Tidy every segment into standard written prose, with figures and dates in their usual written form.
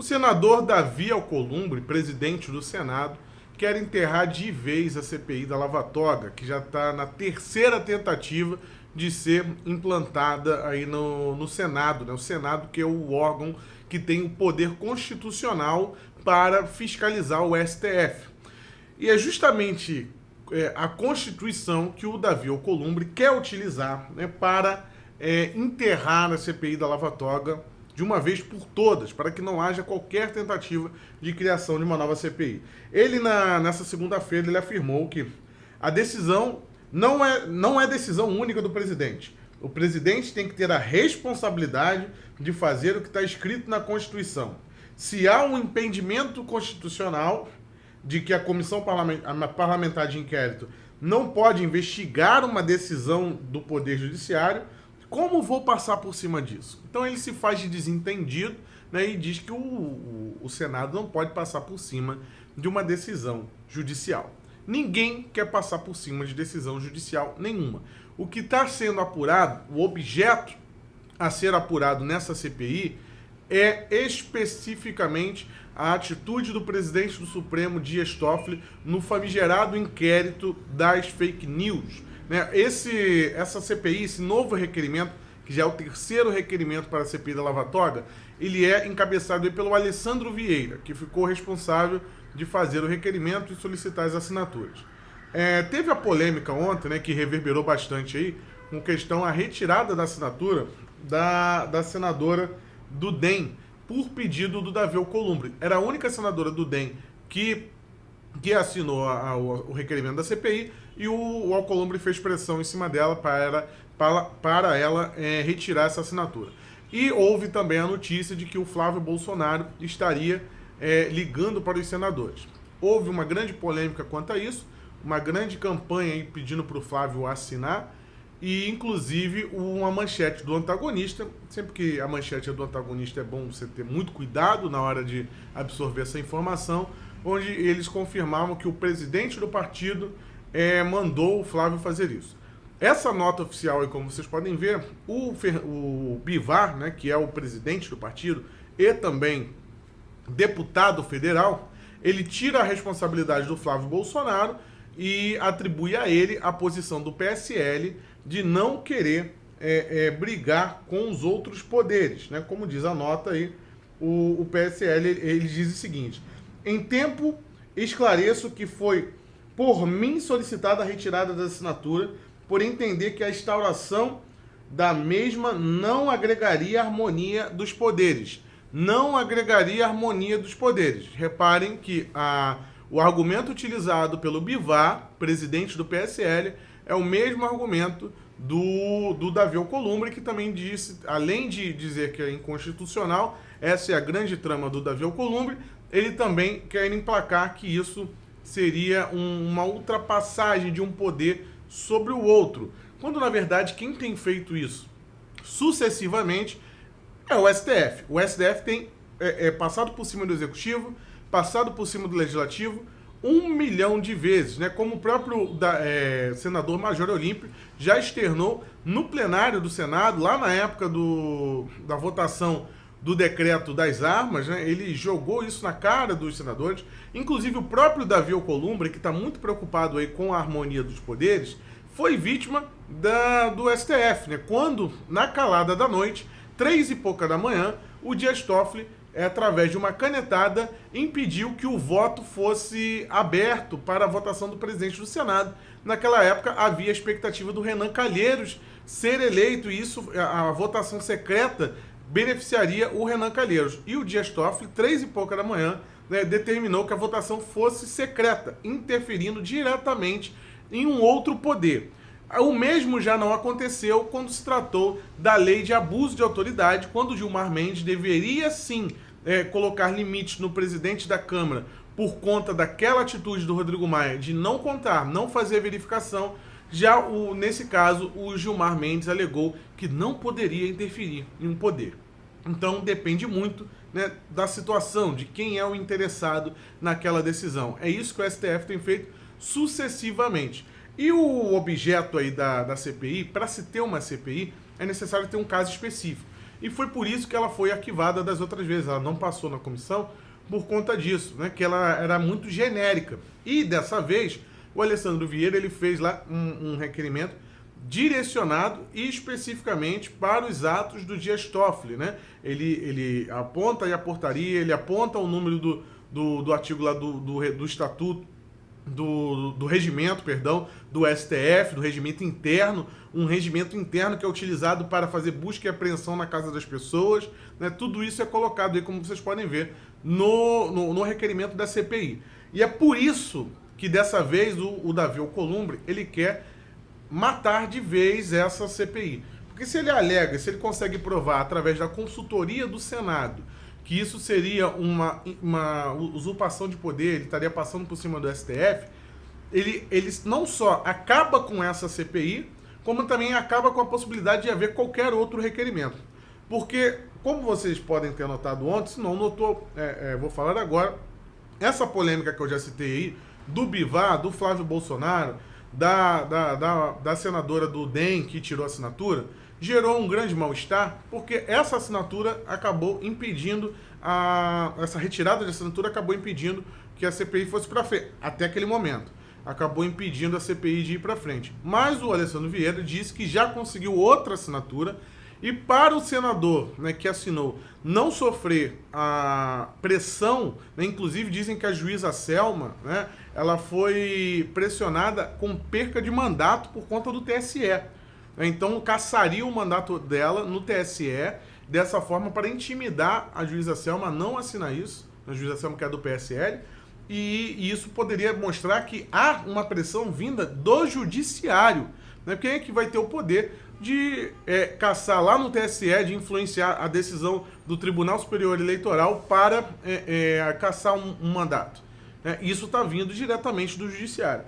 senador Davi Alcolumbre, presidente do Senado, quer enterrar de vez a CPI da Lava Toga, que já está na terceira tentativa de ser implantada aí no Senado, né? O Senado, que é o órgão que tem o poder constitucional para fiscalizar o STF. E é justamente a Constituição que o Davi Alcolumbre quer utilizar, né, para enterrar a CPI da Lava Toga de uma vez por todas, para que não haja qualquer tentativa de criação de uma nova CPI. Ele, nessa segunda-feira, ele afirmou que a decisão não é decisão única do presidente. O presidente tem que ter a responsabilidade de fazer o que está escrito na Constituição. Se há um impedimento constitucional de que a comissão parlamentar de inquérito não pode investigar uma decisão do Poder Judiciário, como vou passar por cima disso? Então ele se faz de desentendido, né, e diz que o Senado não pode passar por cima de uma decisão judicial. Ninguém quer passar por cima de decisão judicial nenhuma. O que está sendo apurado, o objeto a ser apurado nessa CPI é especificamente a atitude do presidente do Supremo, Dias Toffoli, no famigerado inquérito das fake news. Né? Essa CPI, esse novo requerimento, que já é o terceiro requerimento para a CPI da Lava Toga, ele é encabeçado pelo Alessandro Vieira, que ficou responsável de fazer o requerimento e solicitar as assinaturas. Teve a polêmica ontem, né, que reverberou bastante aí, com questão a retirada da assinatura da senadora do DEM, por pedido do Davi Alcolumbre. Era a única senadora do DEM que assinou o requerimento da CPI, e o Alcolumbre fez pressão em cima dela para ela retirar essa assinatura. E houve também a notícia de que o Flávio Bolsonaro estaria ligando para os senadores. Houve uma grande polêmica quanto a isso, uma grande campanha aí pedindo para o Flávio assinar, e inclusive uma manchete do antagonista. Sempre que a manchete é do antagonista é bom você ter muito cuidado na hora de absorver essa informação, onde eles confirmavam que o presidente do partido mandou o Flávio fazer isso. Essa nota oficial, aí, como vocês podem ver, o Bivar, né, que é o presidente do partido e também deputado federal, ele tira a responsabilidade do Flávio Bolsonaro e atribui a ele a posição do PSL de não querer brigar com os outros poderes, né? Como diz a nota aí, o PSL, ele diz o seguinte: em tempo, esclareço que foi por mim solicitada a retirada da assinatura, por entender que a instauração da mesma não agregaria harmonia dos poderes. Não agregaria harmonia dos poderes. Reparem que o argumento utilizado pelo Bivar, presidente do PSL, é o mesmo argumento do Davi Alcolumbre, que também disse, além de dizer que é inconstitucional, essa é a grande trama do Davi Alcolumbre, ele também quer emplacar que isso seria uma ultrapassagem de um poder sobre o outro, quando na verdade quem tem feito isso sucessivamente é o STF. O STF tem passado por cima do Executivo, passado por cima do Legislativo 1 milhão de vezes, né? Como o próprio senador Major Olímpio já externou no plenário do Senado, lá na época da votação do decreto das armas, né? Ele jogou isso na cara dos senadores. Inclusive o próprio Davi Alcolumbre, que está muito preocupado aí com a harmonia dos poderes, foi vítima do STF, né? Quando, na calada da noite, 3 e pouca da manhã, o Dias Toffoli, através de uma canetada, impediu que o voto fosse aberto para a votação do presidente do Senado. Naquela época, havia a expectativa do Renan Calheiros ser eleito, e isso, a votação secreta, beneficiaria o Renan Calheiros. E o Dias Toffoli, 3 e pouca da manhã, né, determinou que a votação fosse secreta, interferindo diretamente em um outro poder. O mesmo já não aconteceu quando se tratou da lei de abuso de autoridade, quando Gilmar Mendes deveria sim colocar limites no presidente da Câmara por conta daquela atitude do Rodrigo Maia de não contar, não fazer verificação. Já nesse caso, o Gilmar Mendes alegou que não poderia interferir em um poder. Então depende muito, né, da situação, de quem é o interessado naquela decisão. É isso que o STF tem feito sucessivamente. E o objeto aí da CPI, para se ter uma CPI, é necessário ter um caso específico. e foi por isso que ela foi arquivada das outras vezes. Ela não passou na comissão por conta disso, né? Que ela era muito genérica. E dessa vez, o Alessandro Vieira ele fez lá um requerimento direcionado especificamente para os atos do Dias Toffoli, né? Ele aponta aí a portaria, ele aponta o número do artigo lá do estatuto, do regimento, perdão, do STF, do regimento interno, um regimento interno que é utilizado para fazer busca e apreensão na casa das pessoas, né? Tudo isso é colocado aí, como vocês podem ver, no requerimento da CPI. E é por isso que dessa vez o Davi Alcolumbre, ele quer matar de vez essa CPI. Porque se ele alega, se ele consegue provar através da consultoria do Senado que isso seria uma usurpação de poder, ele estaria passando por cima do STF, ele não só acaba com essa CPI, como também acaba com a possibilidade de haver qualquer outro requerimento. Porque, como vocês podem ter notado ontem, se não notou, vou falar agora, essa polêmica que eu já citei aí, do Bivar, do Flávio Bolsonaro, da senadora do DEM que tirou a assinatura, gerou um grande mal-estar, porque essa assinatura acabou impedindo, essa retirada de assinatura acabou impedindo que a CPI fosse para frente, até aquele momento. Acabou impedindo a CPI de ir para frente. Mas o Alessandro Vieira disse que já conseguiu outra assinatura, e para o senador, né, que assinou não sofrer a pressão, né, inclusive dizem que a juíza Selma, né, ela foi pressionada com perca de mandato por conta do TSE. Então cassaria o mandato dela no TSE, dessa forma para intimidar a juíza Selma a não assinar isso, a juíza Selma que é do PSL, e isso poderia mostrar que há uma pressão vinda do judiciário, né? Quem é que vai ter o poder de caçar lá no TSE, de influenciar a decisão do Tribunal Superior Eleitoral para caçar um mandato? Isso está vindo diretamente do judiciário.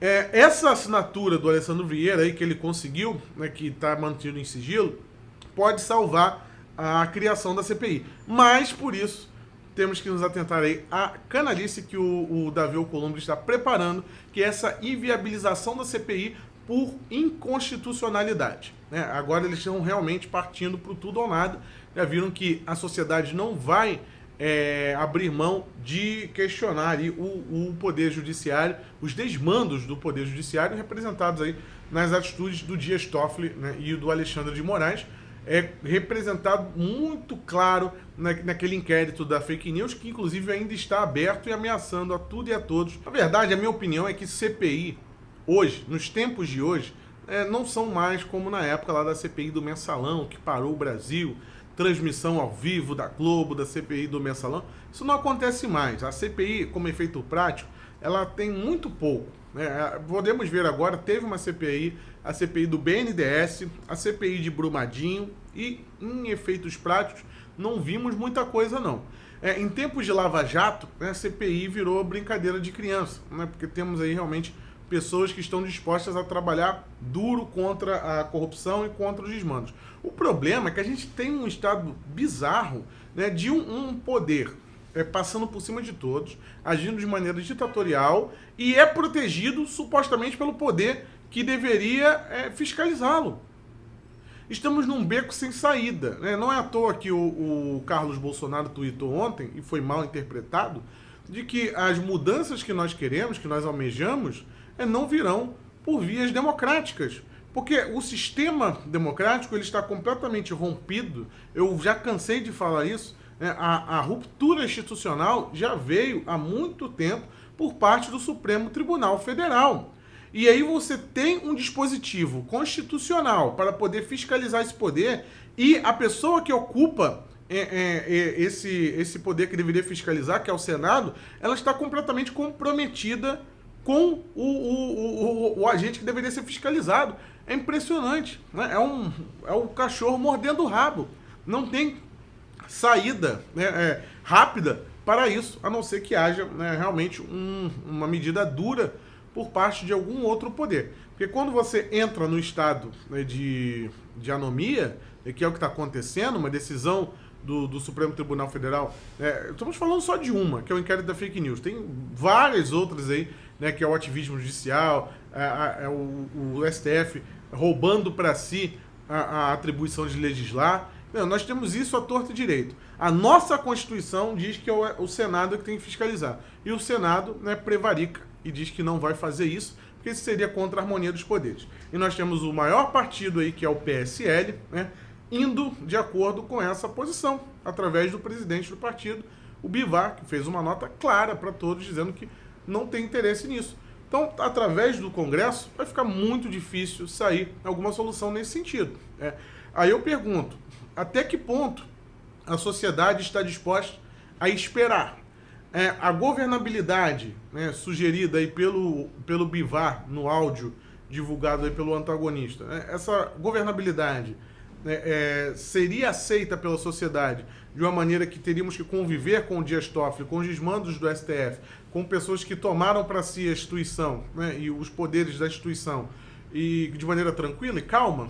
Essa assinatura do Alessandro Vieira aí que ele conseguiu, né, que está mantido em sigilo, pode salvar a criação da CPI. Mas, por isso, temos que nos atentar aí à canalice que o Davi Alcolumbre está preparando, que é essa inviabilização da CPI por inconstitucionalidade, né? Agora eles estão realmente partindo para o tudo ou nada. Já viram que a sociedade não vai abrir mão de questionar aí o Poder Judiciário, os desmandos do Poder Judiciário representados aí nas atitudes do Dias Toffoli, né, e do Alexandre de Moraes, representado muito claro naquele inquérito da fake news, que inclusive ainda está aberto e ameaçando a tudo e a todos. Na verdade, a minha opinião é que CPI, hoje, nos tempos de hoje, não são mais como na época lá da CPI do Mensalão, que parou o Brasil, transmissão ao vivo da Globo, da CPI do Mensalão. Isso não acontece mais. A CPI, como efeito prático, ela tem muito pouco, né? Podemos ver agora, teve uma CPI, a CPI do BNDES, a CPI de Brumadinho, e em efeitos práticos não vimos muita coisa não. Em tempos de Lava Jato, né, a CPI virou brincadeira de criança, né? Porque temos aí realmente pessoas que estão dispostas a trabalhar duro contra a corrupção e contra os desmandos. O problema é que a gente tem um estado bizarro, né, de um poder passando por cima de todos, agindo de maneira ditatorial e é protegido supostamente pelo poder que deveria fiscalizá-lo. Estamos num beco sem saída, né? Não é à toa que o Carlos Bolsonaro tweetou ontem, e foi mal interpretado, de que as mudanças que nós queremos, que nós almejamos, não virão por vias democráticas. Porque o sistema democrático ele está completamente rompido. Eu já cansei de falar isso, né? A ruptura institucional já veio há muito tempo por parte do Supremo Tribunal Federal. E aí você tem um dispositivo constitucional para poder fiscalizar esse poder, e a pessoa que ocupa esse poder que deveria fiscalizar, que é o Senado, ela está completamente comprometida com o agente que deveria ser fiscalizado. É impressionante, né? É o cachorro mordendo o rabo. Não tem saída, né, rápida para isso, a não ser que haja, né, realmente uma medida dura por parte de algum outro poder. Porque quando você entra no estado, né, de anomia, que é o que está acontecendo, uma decisão do Supremo Tribunal Federal, estamos falando só de uma, que é o inquérito da fake news. Tem várias outras aí, né, que é o ativismo judicial, o STF roubando para si a atribuição de legislar. Não, nós temos isso à torta e direito. A nossa Constituição diz que é o Senado que tem que fiscalizar. E o Senado, né, prevarica e diz que não vai fazer isso, porque isso seria contra a harmonia dos poderes. E nós temos o maior partido aí, que é o PSL, né, indo de acordo com essa posição, através do presidente do partido, o Bivar, que fez uma nota clara para todos, dizendo que não tem interesse nisso. Então, através do Congresso, vai ficar muito difícil sair alguma solução nesse sentido. Aí eu pergunto, até que ponto a sociedade está disposta a esperar? A governabilidade, né, sugerida aí pelo Bivar no áudio divulgado aí pelo antagonista, né, essa governabilidade seria aceita pela sociedade de uma maneira que teríamos que conviver com o Dias Toffoli, com os desmandos do STF, com pessoas que tomaram para si a instituição, né, e os poderes da instituição, e de maneira tranquila e calma?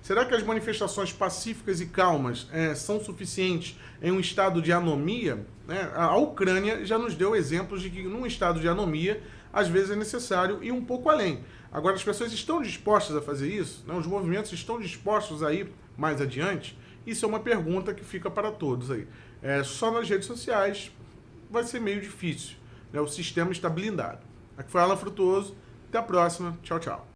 Será que as manifestações pacíficas e calmas são suficientes em um estado de anomia? A Ucrânia já nos deu exemplos de que num estado de anomia, às vezes é necessário ir um pouco além. Agora, as pessoas estão dispostas a fazer isso? Os movimentos estão dispostos a ir mais adiante? Isso é uma pergunta que fica para todos aí. Só nas redes sociais vai ser meio difícil. O sistema está blindado. Aqui foi Alan Frutuoso. Até a próxima. Tchau, tchau.